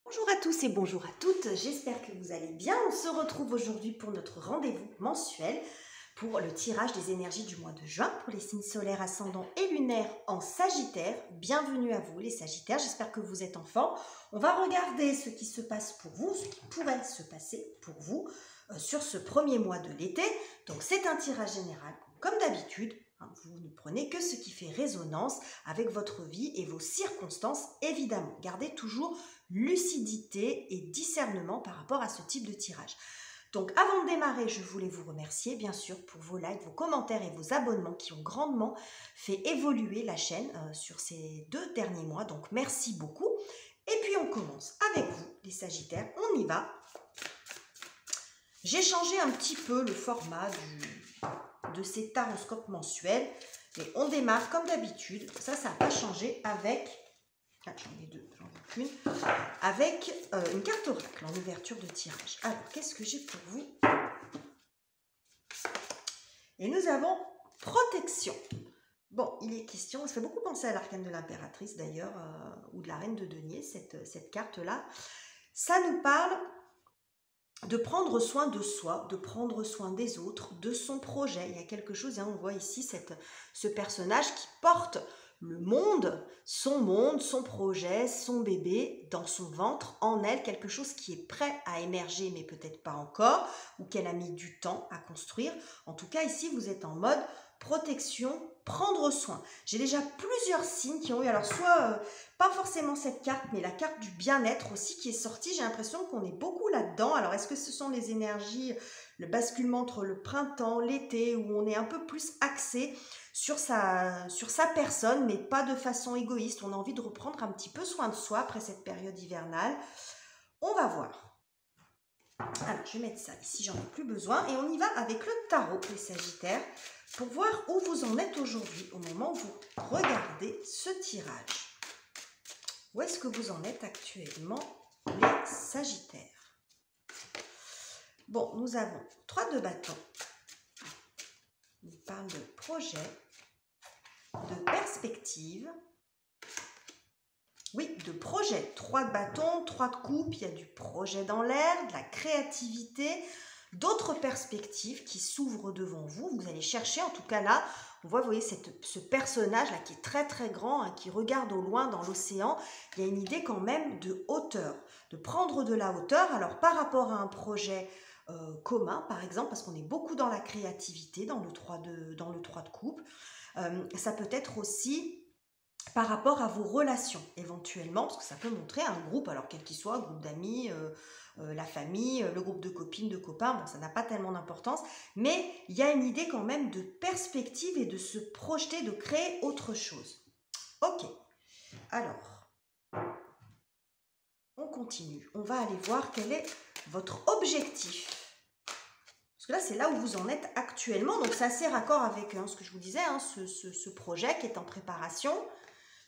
Bonjour à tous et bonjour à toutes, j'espère que vous allez bien. On se retrouve aujourd'hui pour notre rendez-vous mensuel pour le tirage des énergies du mois de juin pour les signes solaires, ascendants et lunaires en Sagittaire. Bienvenue à vous les Sagittaires, j'espère que vous êtes en forme. On va regarder ce qui se passe pour vous, ce qui pourrait se passer pour vous sur ce premier mois de l'été. Donc c'est un tirage général comme d'habitude. Vous ne prenez que ce qui fait résonance avec votre vie et vos circonstances, évidemment. Gardez toujours lucidité et discernement par rapport à ce type de tirage. Donc avant de démarrer, je voulais vous remercier bien sûr pour vos likes, vos commentaires et vos abonnements qui ont grandement fait évoluer la chaîne sur ces 2 derniers mois. Donc merci beaucoup. Et puis on commence avec vous les Sagittaires, on y va. J'ai changé un petit peu le format de ces taroscopes mensuels. Mais on démarre comme d'habitude. Ça n'a pas changé avec... Ah, j'en ai deux, j'en veux qu'une. Avec une carte oracle en ouverture de tirage. Alors, qu'est-ce que j'ai pour vous? Et nous avons protection. Bon, il est question, ça fait beaucoup penser à l'arcane de l'impératrice d'ailleurs, ou de la reine de denier, cette carte-là. Ça nous parle de prendre soin de soi, de prendre soin des autres, de son projet. Il y a quelque chose, on voit ici ce personnage qui porte le monde, son projet, son bébé dans son ventre, en elle, quelque chose qui est prêt à émerger, mais peut-être pas encore, ou qu'elle a mis du temps à construire. En tout cas, ici, vous êtes en mode protection, prendre soin. J'ai déjà plusieurs signes qui ont eu, alors soit pas forcément cette carte, mais la carte du bien-être aussi qui est sortie. J'ai l'impression qu'on est beaucoup là-dedans. Alors, est-ce que ce sont les énergies, le basculement entre le printemps, l'été, où on est un peu plus axé sur sa personne, mais pas de façon égoïste. On a envie de reprendre un petit peu soin de soi après cette période hivernale. On va voir. Alors, je vais mettre ça ici, j'en ai plus besoin. Et on y va avec le tarot, les Sagittaires, pour voir où vous en êtes aujourd'hui, au moment où vous regardez ce tirage. Où est-ce que vous en êtes actuellement, les Sagittaires? Bon, nous avons 3 de bâtons. On parle de projet, de perspective. Oui, de projet. 3 de bâtons, 3 de coupe, il y a du projet dans l'air, de la créativité, d'autres perspectives qui s'ouvrent devant vous. Vous allez chercher, en tout cas là, on voit, vous voyez, ce personnage-là qui est très très grand, qui regarde au loin dans l'océan. Il y a une idée quand même de hauteur, de prendre de la hauteur. Alors par rapport à un projet commun, par exemple, parce qu'on est beaucoup dans la créativité, dans le 3 de coupe, ça peut être aussi par rapport à vos relations éventuellement, parce que ça peut montrer un groupe, alors quel qu'il soit, groupe d'amis, la famille, le groupe de copines, de copains, bon ça n'a pas tellement d'importance, mais il y a une idée quand même de perspective et de se projeter, de créer autre chose. Ok, alors, on continue, on va aller voir quel est votre objectif. Parce que là, c'est là où vous en êtes actuellement, donc c'est assez raccord avec ce que je vous disais, ce projet qui est en préparation,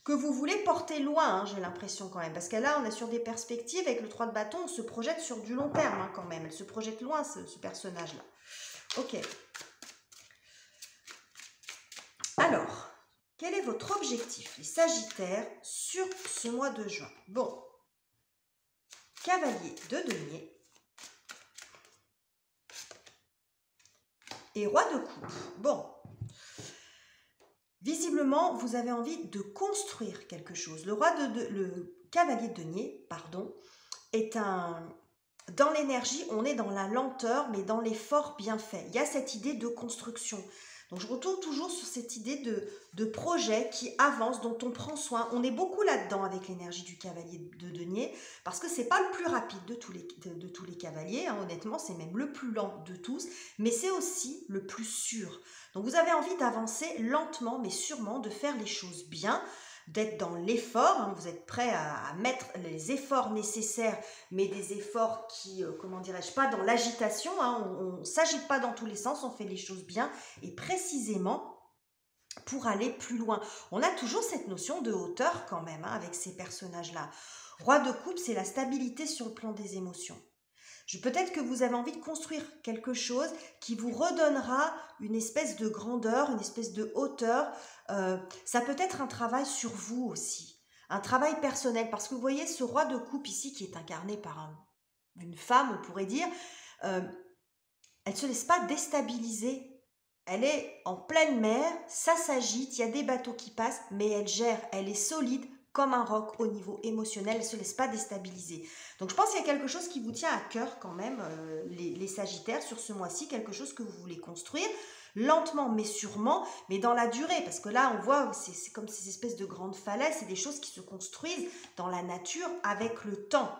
que vous voulez porter loin, j'ai l'impression quand même. Parce que là, on est sur des perspectives. Avec le 3 de bâton, on se projette sur du long terme quand même. Elle se projette loin, ce personnage-là. Ok. Alors, quel est votre objectif, les Sagittaires, sur ce mois de juin? Bon. Cavalier de denier. Et roi de coupe. Bon. Visiblement, vous avez envie de construire quelque chose. Le cavalier de denier, pardon, est dans l'énergie, on est dans la lenteur, mais dans l'effort bien fait. Il y a cette idée de construction. Donc, je retourne toujours sur cette idée de projet qui avance, dont on prend soin. On est beaucoup là-dedans avec l'énergie du cavalier de denier, parce que c'est pas le plus rapide de tous les cavaliers. Honnêtement, c'est même le plus lent de tous, mais c'est aussi le plus sûr. Donc, vous avez envie d'avancer lentement, mais sûrement, de faire les choses bien, d'être dans l'effort, vous êtes prêt à mettre les efforts nécessaires, mais des efforts qui, comment dirais-je, pas dans l'agitation, on ne s'agite pas dans tous les sens, on fait les choses bien et précisément pour aller plus loin. On a toujours cette notion de hauteur quand même avec ces personnages-là. Roi de coupe, c'est la stabilité sur le plan des émotions. Peut-être que vous avez envie de construire quelque chose qui vous redonnera une espèce de grandeur, une espèce de hauteur. Ça peut être un travail sur vous aussi. un travail personnel. Parce que vous voyez, ce roi de coupe ici, qui est incarné par une femme, on pourrait dire, elle ne se laisse pas déstabiliser. Elle est en pleine mer, ça s'agite, il y a des bateaux qui passent, mais elle gère, elle est solide comme un roc au niveau émotionnel, elle ne se laisse pas déstabiliser. Donc je pense qu'il y a quelque chose qui vous tient à cœur quand même, les Sagittaires, sur ce mois-ci, quelque chose que vous voulez construire, lentement mais sûrement, mais dans la durée, parce que là on voit, c'est comme ces espèces de grandes falaises, c'est des choses qui se construisent dans la nature avec le temps.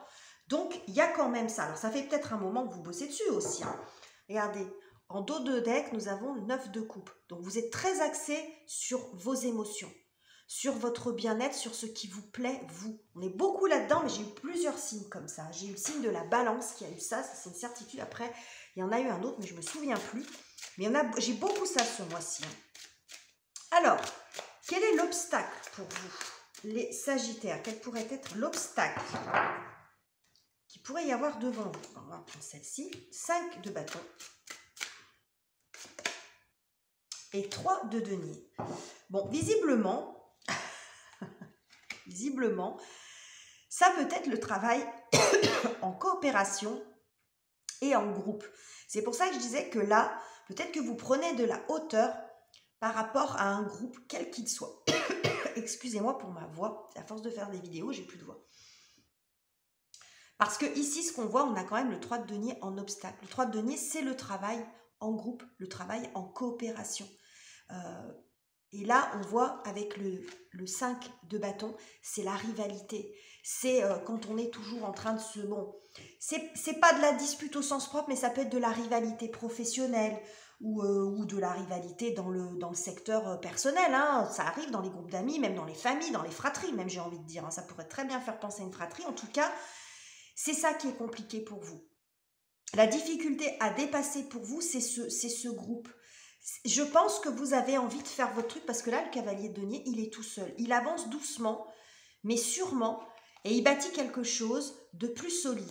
Donc il y a quand même ça. Alors ça fait peut-être un moment que vous bossez dessus aussi, hein. Regardez, en dos de deck, nous avons 9 de coupe. Donc vous êtes très axé sur vos émotions, sur votre bien-être, sur ce qui vous plaît, vous. On est beaucoup là-dedans, mais j'ai eu plusieurs signes comme ça. J'ai eu le signe de la balance qui a eu ça, c'est une certitude. Après, il y en a eu un autre, mais je ne me souviens plus. Mais j'ai beaucoup ça ce mois-ci, hein. Alors, quel est l'obstacle pour vous, les Sagittaires? Quel pourrait être l'obstacle qui pourrait y avoir devant vous? On va prendre celle-ci. 5 de bâton. Et 3 de denier. Bon, visiblement, ça peut être le travail en coopération et en groupe. C'est pour ça que je disais que là, peut-être que vous prenez de la hauteur par rapport à un groupe, quel qu'il soit. Excusez-moi pour ma voix. À force de faire des vidéos, j'ai plus de voix. Parce que ici, ce qu'on voit, on a quand même le 3 de denier en obstacle. Le 3 de denier, c'est le travail en groupe, le travail en coopération. Et là, on voit avec le 5 de bâton, c'est la rivalité. C'est quand on est toujours en train de se... Bon, c'est pas de la dispute au sens propre, mais ça peut être de la rivalité professionnelle ou de la rivalité dans le secteur personnel, hein. Ça arrive dans les groupes d'amis, même dans les familles, dans les fratries, même j'ai envie de dire, hein. Ça pourrait très bien faire penser à une fratrie. En tout cas, c'est ça qui est compliqué pour vous. La difficulté à dépasser pour vous, c'est ce groupe. Je pense que vous avez envie de faire votre truc parce que là, le cavalier de denier, il est tout seul. Il avance doucement, mais sûrement, et il bâtit quelque chose de plus solide.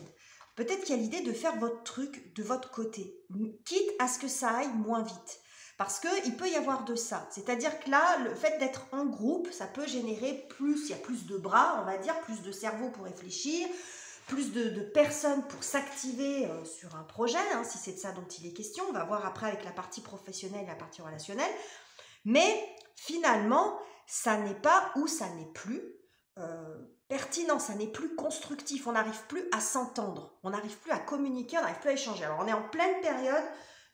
Peut-être qu'il y a l'idée de faire votre truc de votre côté, quitte à ce que ça aille moins vite. Parce qu'il peut y avoir de ça. C'est-à-dire que là, le fait d'être en groupe, ça peut générer plus, il y a plus de bras, on va dire, plus de cerveau pour réfléchir, plus de personnes pour s'activer sur un projet, hein, si c'est de ça dont il est question. On va voir après avec la partie professionnelle et la partie relationnelle. Mais finalement, ça n'est pas ou ça n'est plus pertinent, ça n'est plus constructif. On n'arrive plus à s'entendre, on n'arrive plus à communiquer, on n'arrive plus à échanger. Alors, on est en pleine période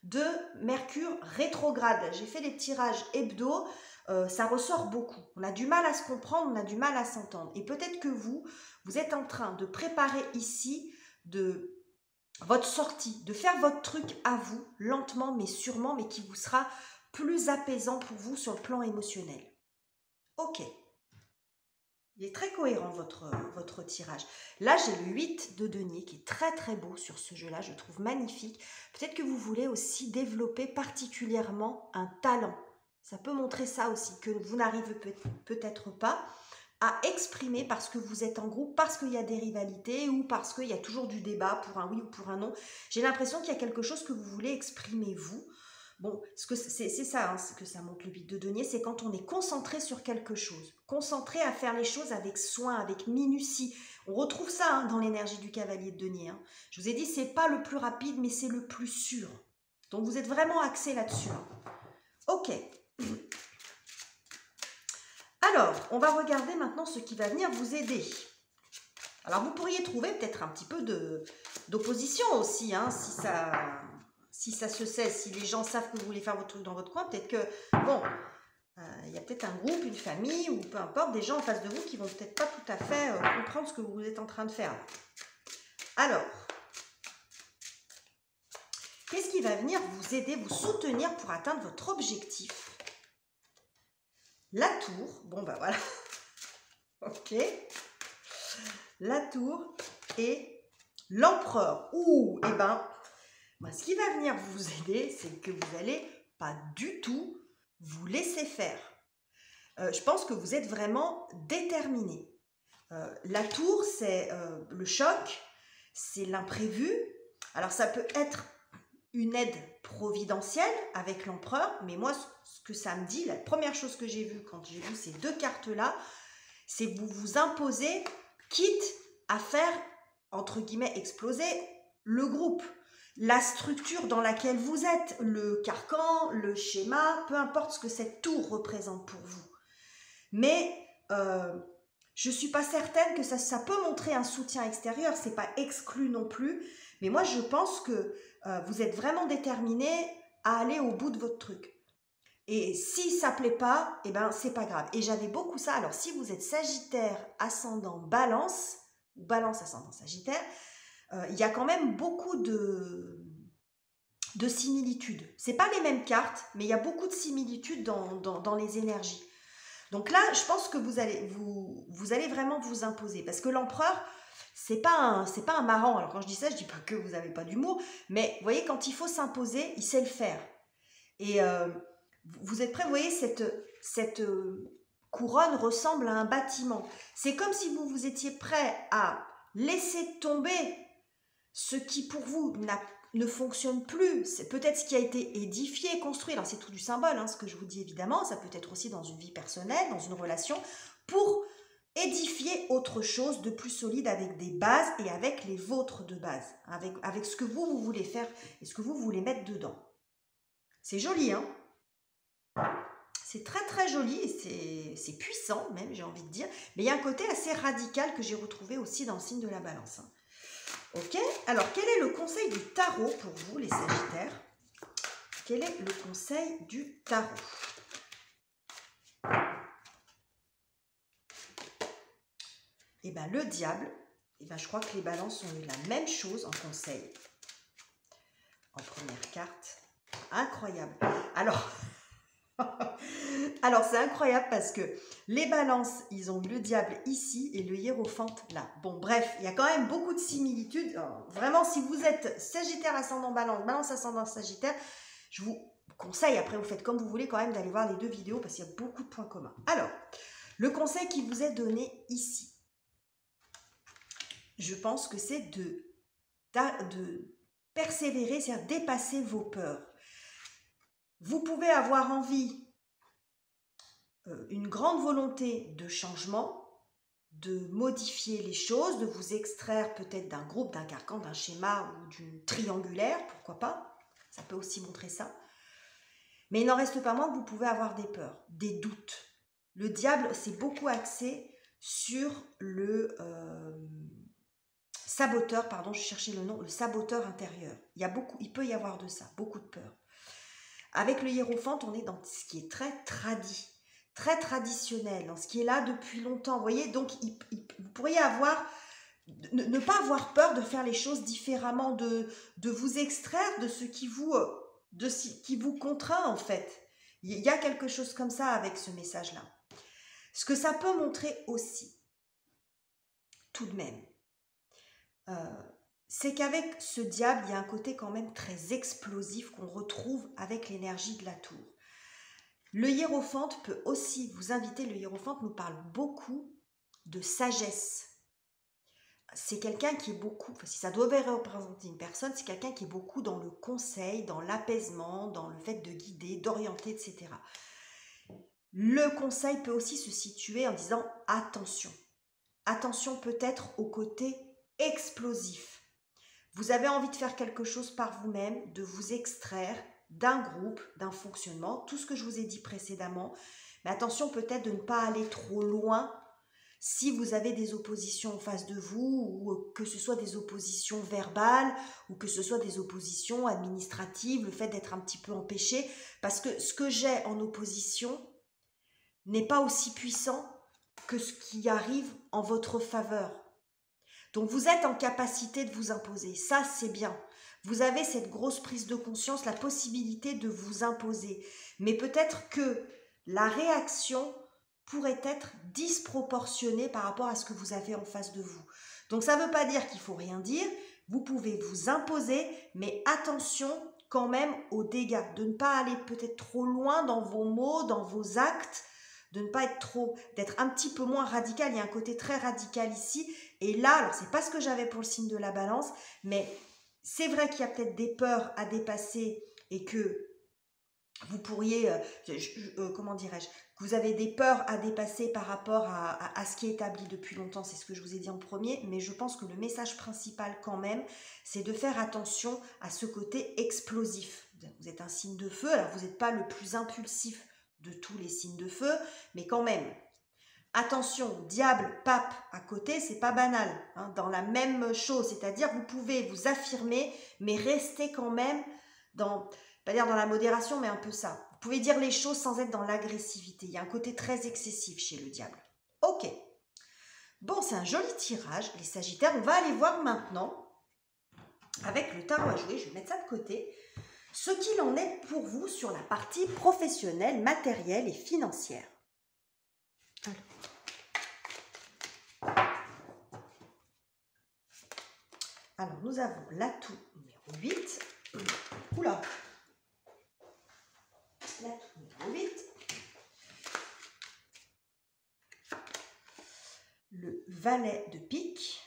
de Mercure rétrograde. J'ai fait des tirages hebdo. Ça ressort beaucoup. On a du mal à se comprendre, on a du mal à s'entendre. Et peut-être que vous êtes en train de préparer ici votre sortie, de faire votre truc à vous, lentement mais sûrement, mais qui vous sera plus apaisant pour vous sur le plan émotionnel. Ok. Il est très cohérent votre tirage. Là, j'ai le 8 de denier qui est très très beau sur ce jeu-là, je trouve magnifique. Peut-être que vous voulez aussi développer particulièrement un talent. Ça peut montrer ça aussi, que vous n'arrivez peut-être pas à exprimer parce que vous êtes en groupe, parce qu'il y a des rivalités ou parce qu'il y a toujours du débat pour un oui ou pour un non. J'ai l'impression qu'il y a quelque chose que vous voulez exprimer vous. Bon, c'est ça, hein, ce que ça montre le 8 de denier, c'est quand on est concentré sur quelque chose, concentré à faire les choses avec soin, avec minutie. On retrouve ça hein, dans l'énergie du cavalier de denier. Hein. Je vous ai dit, c'est pas le plus rapide, mais c'est le plus sûr. Donc vous êtes vraiment axé là-dessus. Hein. Ok. Alors, on va regarder maintenant ce qui va venir vous aider. Alors, vous pourriez trouver peut-être un petit peu d'opposition aussi, hein, si ça se sait, si les gens savent que vous voulez faire votre truc dans votre coin, peut-être que, bon, il y a peut-être un groupe, une famille, ou peu importe, des gens en face de vous qui vont peut-être pas tout à fait comprendre ce que vous êtes en train de faire. Alors, qu'est-ce qui va venir vous aider, vous soutenir pour atteindre votre objectif? La tour, bon ben voilà, ok, la tour et l'empereur. Ouh, et ben, ce qui va venir vous aider, c'est que vous n'allez pas du tout vous laisser faire. Je pense que vous êtes vraiment déterminé. La tour, c'est le choc, c'est l'imprévu. Alors ça peut être une aide providentielle avec l'empereur, mais moi, ce que ça me dit, la première chose que j'ai vue quand j'ai vu ces deux cartes-là, C'est vous vous imposez, quitte à faire, entre guillemets, exploser le groupe, la structure dans laquelle vous êtes, le carcan, le schéma, peu importe ce que cette tour représente pour vous. Mais je ne suis pas certaine que ça peut montrer un soutien extérieur, ce n'est pas exclu non plus, mais moi je pense que vous êtes vraiment déterminé à aller au bout de votre truc. Et si ça ne plaît pas, eh ben c'est pas grave. Et j'avais beaucoup ça. Alors si vous êtes Sagittaire, ascendant Balance, ou Balance, ascendant Sagittaire, il y a quand même beaucoup de similitudes. Ce n'est pas les mêmes cartes, mais il y a beaucoup de similitudes dans les énergies. Donc là, je pense que vous allez vraiment vous imposer. Parce que l'empereur, c'est pas un marrant. Alors quand je dis ça, je dis pas que vous n'avez pas d'humour. Mais vous voyez, quand il faut s'imposer, il sait le faire. Et vous êtes prêts, vous voyez, cette couronne ressemble à un bâtiment. C'est comme si vous étiez prêt à laisser tomber ce qui pour vous ne fonctionne plus. C'est peut-être ce qui a été édifié, construit. Alors c'est tout du symbole, ce que je vous dis évidemment. Ça peut être aussi dans une vie personnelle, dans une relation, pour édifier autre chose de plus solide avec des bases et avec les vôtres de base, avec ce que vous voulez faire et ce que vous voulez mettre dedans. C'est joli, hein? C'est très très joli et c'est puissant même, j'ai envie de dire. Mais il y a un côté assez radical que j'ai retrouvé aussi dans le signe de la Balance. Ok, alors quel est le conseil du tarot pour vous les Sagittaires? Quel est le conseil du tarot? Eh bien le diable, je crois que les Balances ont eu la même chose en conseil. En première carte. Incroyable. Alors c'est incroyable parce que les Balances, ils ont le diable ici et le hiérophante là. Bon bref, il y a quand même beaucoup de similitudes. Alors, vraiment, si vous êtes Sagittaire ascendant Balance, Balance ascendant Sagittaire, je vous conseille, après vous faites comme vous voulez quand même, d'aller voir les deux vidéos parce qu'il y a beaucoup de points communs. Alors, le conseil qui vous est donné ici, je pense que c'est de persévérer, c'est-à-dire dépasser vos peurs. Vous pouvez avoir envie, une grande volonté de changement, de modifier les choses, de vous extraire peut-être d'un groupe, d'un carcan, d'un schéma ou d'une triangulaire, pourquoi pas, ça peut aussi montrer ça. Mais il n'en reste pas moins que vous pouvez avoir des peurs, des doutes. Le diable, c'est beaucoup axé sur le saboteur, pardon, je cherchais le nom, le saboteur intérieur. Il peut y avoir de ça, beaucoup de peur. Avec le hiérophante, on est dans ce qui est très traditionnel, dans ce qui est là depuis longtemps. Vous voyez, donc vous pourriez ne pas avoir peur de faire les choses différemment, de vous extraire de ce qui vous contraint en fait. Il y a quelque chose comme ça avec ce message-là. Ce que ça peut montrer aussi, tout de même, c'est qu'avec ce diable, il y a un côté quand même très explosif qu'on retrouve avec l'énergie de la tour. Le hiérophante peut aussi vous inviter, le hiérophante nous parle beaucoup de sagesse. C'est quelqu'un qui est beaucoup, si ça devait représenter une personne, c'est quelqu'un qui est beaucoup dans le conseil, dans l'apaisement, dans le fait de guider, d'orienter, etc. Le conseil peut aussi se situer en disant attention. Attention peut-être au côté explosif. Vous avez envie de faire quelque chose par vous-même, de vous extraire d'un groupe, d'un fonctionnement, tout ce que je vous ai dit précédemment. Mais attention peut-être de ne pas aller trop loin si vous avez des oppositions en face de vous, ou que ce soit des oppositions verbales, ou que ce soit des oppositions administratives, le fait d'être un petit peu empêché, parce que ce que j'ai en opposition n'est pas aussi puissant que ce qui arrive en votre faveur. Donc vous êtes en capacité de vous imposer, ça c'est bien. Vous avez cette grosse prise de conscience, la possibilité de vous imposer. Mais peut-être que la réaction pourrait être disproportionnée par rapport à ce que vous avez en face de vous. Donc ça ne veut pas dire qu'il ne faut rien dire, vous pouvez vous imposer, mais attention quand même aux dégâts, de ne pas aller peut-être trop loin dans vos mots, dans vos actes, de ne pas d'être un petit peu moins radical. Il y a un côté très radical ici. Et là, alors c'est pas ce que j'avais pour le signe de la Balance, mais c'est vrai qu'il y a peut-être des peurs à dépasser et que vous pourriez, comment dirais-je, que vous avez des peurs à dépasser par rapport à ce qui est établi depuis longtemps, c'est ce que je vous ai dit en premier, mais je pense que le message principal quand même, c'est de faire attention à ce côté explosif. Vous êtes un signe de feu, alors vous n'êtes pas le plus impulsif de tous les signes de feu, mais quand même, attention, diable, pape à côté, c'est pas banal, hein, dans la même chose, c'est-à-dire vous pouvez vous affirmer, mais rester quand même dans, pas dire dans la modération, mais un peu ça. Vous pouvez dire les choses sans être dans l'agressivité. Il y a un côté très excessif chez le diable. Ok. Bon, c'est un joli tirage, les Sagittaires. On va aller voir maintenant, avec le tarot à jouer, je vais mettre ça de côté, ce qu'il en est pour vous sur la partie professionnelle, matérielle et financière. Alors, nous avons l'atout numéro 8. Oula! L'atout numéro 8. Le valet de pique.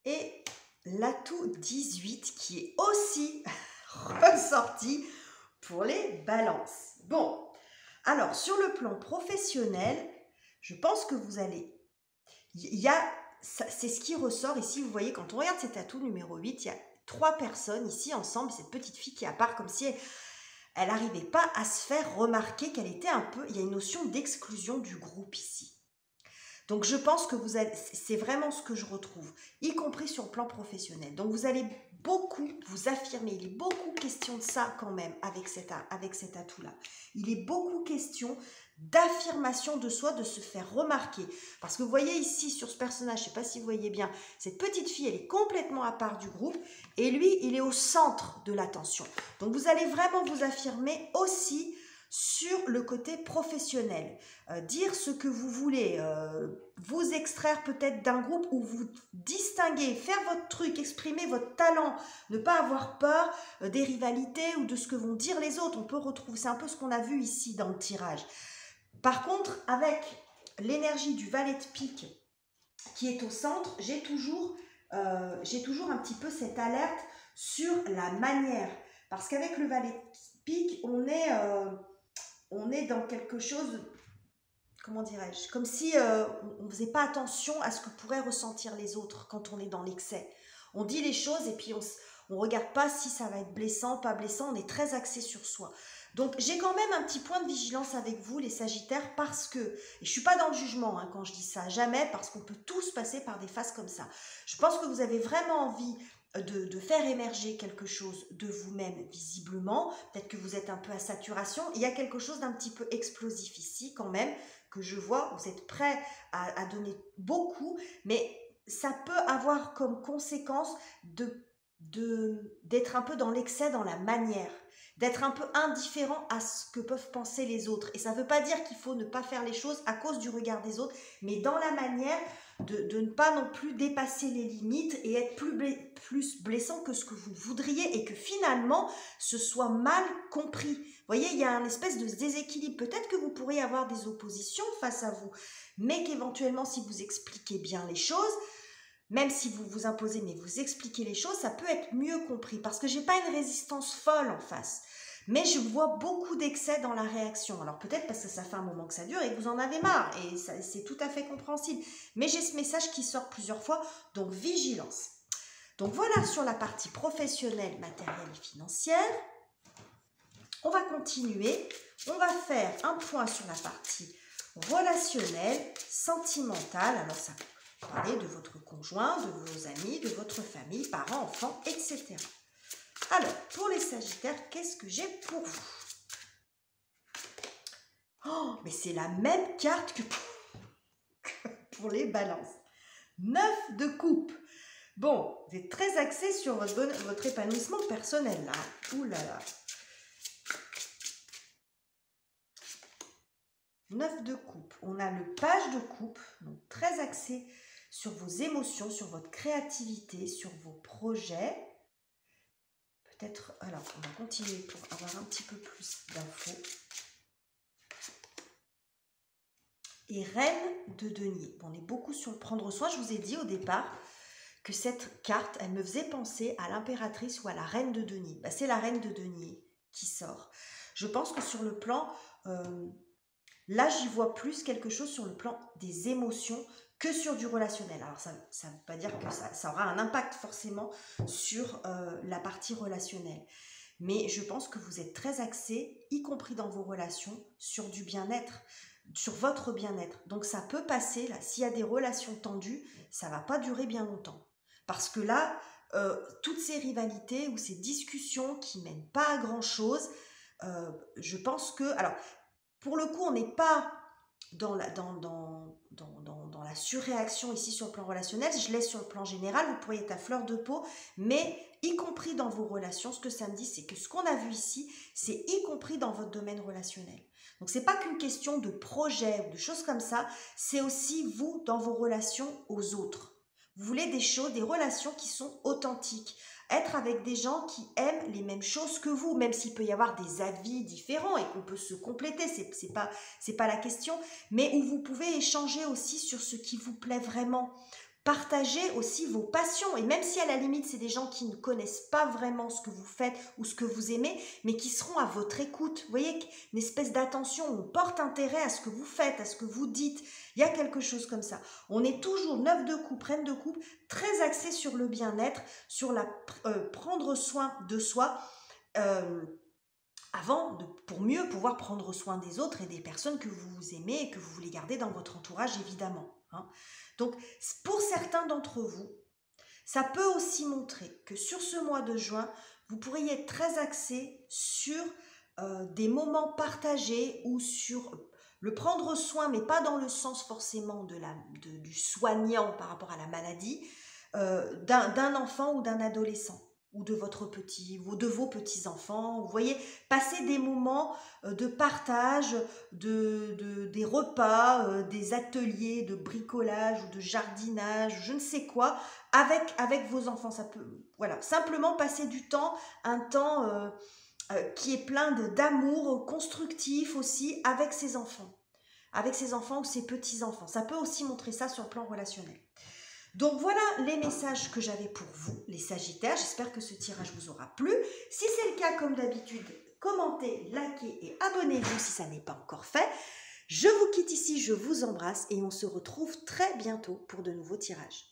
Et l'atout 18 qui est aussi ressorti pour les balances. Bon, alors sur le plan professionnel, je pense que vous allez... c'est ce qui ressort ici, vous voyez, quand on regarde cet atout numéro 8, il y a 3 personnes ici ensemble, cette petite fille qui apparaît comme si elle n'arrivait pas à se faire remarquer qu'elle était un peu... Il y a une notion d'exclusion du groupe ici. Donc, je pense que c'est vraiment ce que je retrouve, y compris sur le plan professionnel. Donc, vous allez beaucoup vous affirmer. Il est beaucoup question de ça quand même avec cet atout-là. Il est beaucoup question d'affirmation de soi, de se faire remarquer. Parce que vous voyez ici, sur ce personnage, je ne sais pas si vous voyez bien, cette petite fille, elle est complètement à part du groupe et lui, il est au centre de l'attention. Donc, vous allez vraiment vous affirmer aussi sur le côté professionnel, dire ce que vous voulez, vous extraire peut-être d'un groupe où vous distinguer, faire votre truc, exprimer votre talent, ne pas avoir peur des rivalités ou de ce que vont dire les autres. On peut retrouver, c'est un peu ce qu'on a vu ici dans le tirage. Par contre, avec l'énergie du valet de pique qui est au centre, j'ai toujours un petit peu cette alerte sur la manière. Parce qu'avec le valet de pique, on est dans quelque chose, comment dirais-je, comme si on ne faisait pas attention à ce que pourraient ressentir les autres quand on est dans l'excès. On dit les choses et puis on ne regarde pas si ça va être blessant, pas blessant, on est très axé sur soi. Donc j'ai quand même un petit point de vigilance avec vous les Sagittaires parce que, et je ne suis pas dans le jugement quand je dis ça, jamais, parce qu'on peut tous passer par des phases comme ça. Je pense que vous avez vraiment envie de faire émerger quelque chose de vous-même visiblement, peut-être que vous êtes un peu à saturation, il y a quelque chose d'un petit peu explosif ici quand même, que je vois, vous êtes prêt à donner beaucoup, mais ça peut avoir comme conséquence d'être un peu dans l'excès, dans la manière, d'être un peu indifférent à ce que peuvent penser les autres. Et ça ne veut pas dire qu'il faut ne pas faire les choses à cause du regard des autres, mais dans la manière de ne pas non plus dépasser les limites et être plus blessant que ce que vous voudriez et que finalement, ce soit mal compris. Vous voyez, il y a un espèce de déséquilibre. Peut-être que vous pourriez avoir des oppositions face à vous, mais qu'éventuellement, si vous expliquez bien les choses, même si vous vous imposez, mais vous expliquez les choses, ça peut être mieux compris. Parce que je n'ai pas une résistance folle en face. Mais je vois beaucoup d'excès dans la réaction. Alors peut-être parce que ça fait un moment que ça dure et que vous en avez marre. Et c'est tout à fait compréhensible. Mais j'ai ce message qui sort plusieurs fois. Donc vigilance. Donc voilà sur la partie professionnelle, matérielle et financière. On va continuer. On va faire un point sur la partie relationnelle, sentimentale. Alors ça peut parler de votre conjoint, de vos amis, de votre famille, parents, enfants, etc. Alors, pour les Sagittaires, qu'est-ce que j'ai pour vous? Oh, mais c'est la même carte que pour les balances. 9 de coupe. Bon, vous êtes très axé sur votre épanouissement personnel, là. Ouh là là. 9 de coupe. On a le page de coupe, donc très axé sur vos émotions, sur votre créativité, sur vos projets. Peut-être, alors, on va continuer pour avoir un petit peu plus d'infos. Et reine de denier. Bon, on est beaucoup sur le prendre soin. Je vous ai dit au départ que cette carte, elle me faisait penser à l'impératrice ou à la reine de denier. C'est la reine de denier qui sort. Je pense que sur le plan, là j'y vois plus quelque chose sur le plan des émotions que sur du relationnel. Alors ça ne veut pas dire que ça aura un impact forcément sur la partie relationnelle. Mais je pense que vous êtes très axé, y compris dans vos relations, sur du bien-être, sur votre bien-être. Donc ça peut passer, là, s'il y a des relations tendues, ça ne va pas durer bien longtemps. Parce que là, toutes ces rivalités ou ces discussions qui ne mènent pas à grand-chose, je pense que... Alors, pour le coup, on n'est pas dans la surréaction ici sur le plan relationnel. Je laisse sur le plan général, vous pourriez être à fleur de peau, mais y compris dans vos relations, ce que ça me dit, c'est que ce qu'on a vu ici, c'est y compris dans votre domaine relationnel. Donc, c'est pas qu'une question de projet ou de choses comme ça, c'est aussi vous dans vos relations aux autres. Vous voulez des choses, des relations qui sont authentiques. Être avec des gens qui aiment les mêmes choses que vous, même s'il peut y avoir des avis différents et qu'on peut se compléter, c'est pas la question, mais où vous pouvez échanger aussi sur ce qui vous plaît vraiment. Partagez aussi vos passions, et même si à la limite c'est des gens qui ne connaissent pas vraiment ce que vous faites ou ce que vous aimez, mais qui seront à votre écoute. Vous voyez, une espèce d'attention, on porte intérêt à ce que vous faites, à ce que vous dites. Il y a quelque chose comme ça. On est toujours 9 de coupe, reine de coupe, très axé sur le bien-être, sur la prendre soin de soi, pour mieux pouvoir prendre soin des autres et des personnes que vous aimez et que vous voulez garder dans votre entourage, évidemment. Donc, pour certains d'entre vous, ça peut aussi montrer que sur ce mois de juin, vous pourriez être très axé sur des moments partagés ou sur le prendre soin, mais pas dans le sens forcément du soignant par rapport à la maladie, d'un enfant ou d'un adolescent, ou de votre petit, ou de vos petits-enfants. Vous voyez, passer des moments de partage, des repas, des ateliers de bricolage ou de jardinage, je ne sais quoi, avec vos enfants. Ça peut, voilà, simplement passer du temps, un temps qui est plein d'amour constructif aussi avec ses enfants ou ses petits-enfants. Ça peut aussi montrer ça sur le plan relationnel. Donc voilà les messages que j'avais pour vous, les Sagittaires. J'espère que ce tirage vous aura plu. Si c'est le cas, comme d'habitude, commentez, likez et abonnez-vous si ça n'est pas encore fait. Je vous quitte ici, je vous embrasse et on se retrouve très bientôt pour de nouveaux tirages.